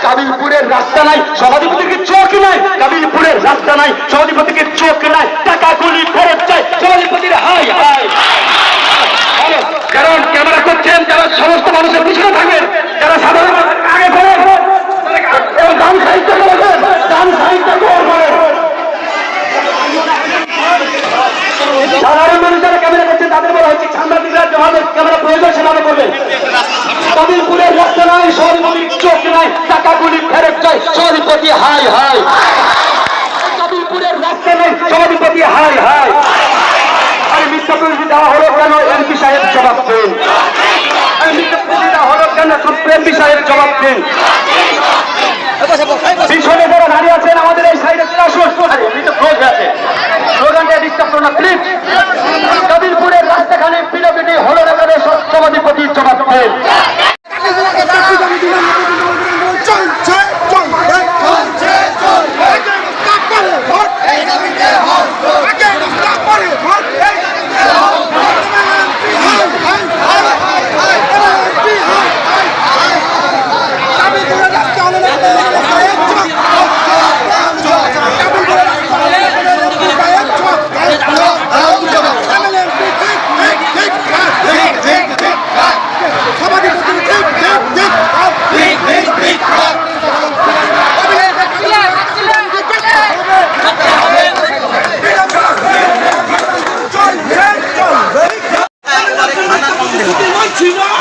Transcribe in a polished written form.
কাবিলপুরের রাস্তা নাই, সভাধিপতিকে চোখ নাই, কাবিলপুরের রাস্তা নাই, সভাধিপতিকে চোখ নাই, টাকাগুলি ফেরত চাই, সভাধিপতির হাই হাই। কারণ ক্যামেরা করছেন যারা সমস্ত মানুষের পিছনে থাকবেন, যারা সাধারণ আগে করেন এবং ডান সাহিত্য করবেন, ডান সাহিত্য করবেন। সাধারণ মানুষ যারা ক্যামেরা করছেন তাদের বলা হচ্ছে সাংবাদিকরা যেভাবে ক্যামেরা প্রয়োজন সেভাবে করবেন। কাবিলপুরের রাস্তা নাই, সভাধিপতির চোখ নাই, টাকাগুলি ফেরত চাই, সভাধিপতি হাই হাই। কাবিলপুরের রাস্তা নাই, সভাধিপতি হাই হাই। আর মিথ্যা প্রতিশ্রুতি দেওয়া হলো কেন, এমপি সাহেব জবাব দেন। মিথ্যা প্রতিশ্রুতি দেওয়া হলো কেন, এমপি সাহেব জবাব দেন। পিছনে যারা দাঁড়িয়ে আছেন আমাদের এই সাইডে আসুন, আছে স্লোগানটা ডিস্টার্ব করো না প্লিজ। কাবিলপুরের রাস্তাখানে পিটাপিটি হলো না কেন, সভাধিপতির জবাব দেন। China!